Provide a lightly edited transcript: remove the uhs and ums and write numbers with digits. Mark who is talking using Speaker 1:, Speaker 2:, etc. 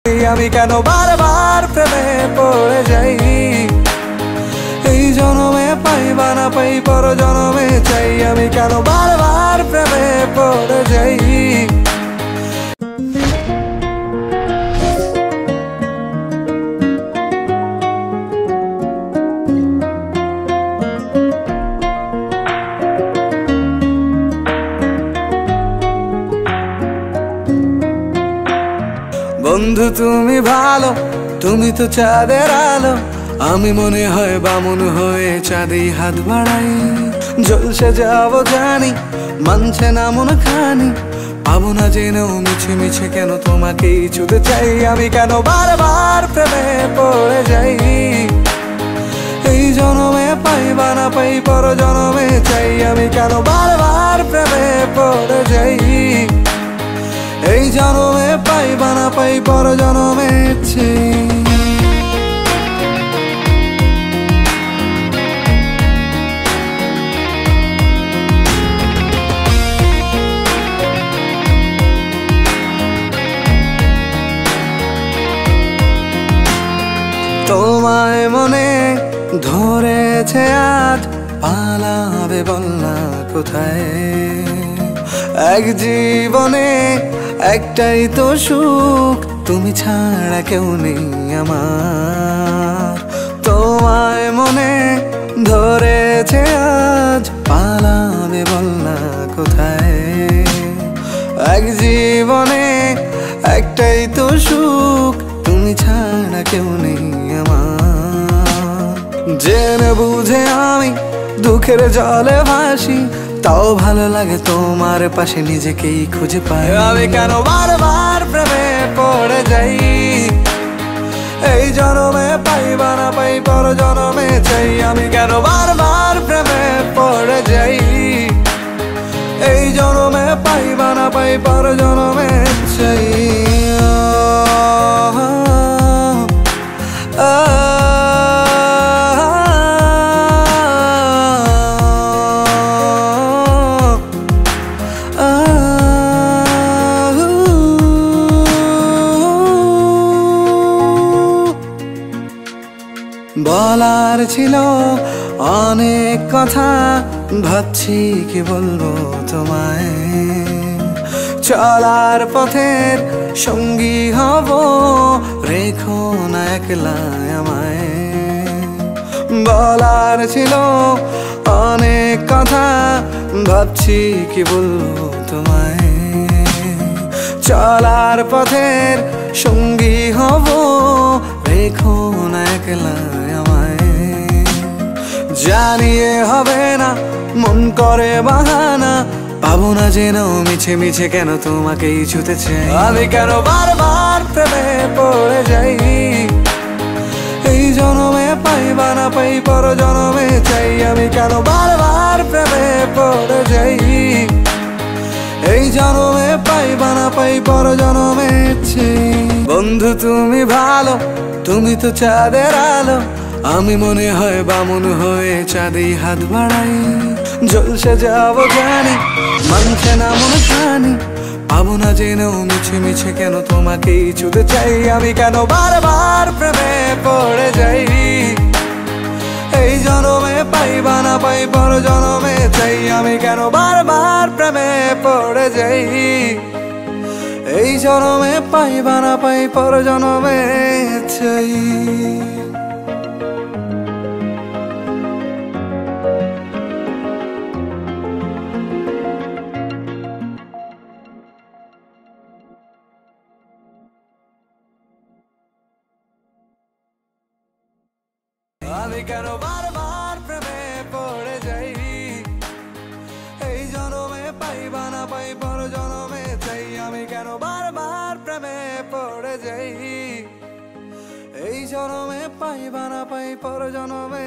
Speaker 1: আমি কেন বারবার প্রেমে পড়ে যাই। এই জনমে পাইবা না পাই পর জনমে চাই। আমি কেন বারবার প্রেমে পড়ে যাই। বন্ধু তুমি ভালো, তুমি তো চাঁদের আলো। আমি মনে হয় বামুন হয়ে চাঁদেই হাত বাড়াই। জলসে যাবো জানি, মানছে না মন খানি। পাবো না জেনেও মিছে মিছে কেন তোমাকেই ছুতে চাই। আমি কেন বারবার প্রেমে পড়ে যাই। এই জনমে পাইবা না পাই পর জনমে চাই। আমি কেন বারবার প্রেমে পড়ে যাই। এই জনমে পাইবা না পাই পর জনমে চাই। তোমায় মনে ধরেছে আজ, পালাবে বল না কোথায়। এক জীবনে একটাই তো সুখ, তুমি ছাড়া কেউ নেই আমার। তোমায় মনে ধরেছে আজ, পালাবে বল না কোথায়। এক জীবনে একটাই তো সুখ, তুমি ছাড়া কেউ নেই আমার। জেনে বুঝে আমি দুঃখের জলে ভাসি, তাও ভালো লাগে তোমার পাশে নিজেকেই খুঁজে পাই। আমি কেন বারবার প্রেমে পড়ে যাই। এই জনমে পাইবা না পাই পর জনমে চাই। আমি কেন বারবার প্রেমে পড়ে যাই। এই জনমে পাইবা না পাই পর জনমে চাই। বলার ছিল অনেক কথা, ভাবছি কি বলবো তোমায়। চলার পথের সঙ্গী হব, রেখো না একলা আমায়। বলার ছিল অনেক কথা, ভাবছি কি বলবো তোমায়। চলার পথের সঙ্গী হব, রেখো না একলা আমায়। জানিয়ে হবে না, মন করে বাহানা। পাবো না জেনেও মিছে মিছে কেন তোমাকেই ছুতে চাই। আমি কেন বারবার প্রেমে পড়ে যাই। এই জনমে পাইবা না পাই পর জনমে চাই। আমি কেন বারবার প্রেমে পড়ে যাই। এই জনমে পাইবা না পাই পর জনমে চাই। বন্ধু তুমি ভালো, তুমি তো চাঁদের আলো। আমি মনে হয় বামুন হয়ে চাঁদেই হাত বাড়াই। জলসে যাবো জানি, মানছে না মন খানি। পাবো না জেনেও মিছে মিছে কেন তোমাকেই ছুতে চাই। আমি কেন বারবার প্রেমে পড়ে যাই। এই জনমে পাইবা না পাই পর জনমে চাই। আমি কেন বারবার প্রেমে পড়ে যাই। এই জনমে পাইবা না পাই পর জনমে চাই। আমি কেন বারবার প্রেমে পড়ে যাই। এই জনমে পাইবা না পাই পর জনমে চাই। আমি কেন বারবার প্রেমে পড়ে যাই। এই জনমে পাইবা না পাই পর জনমে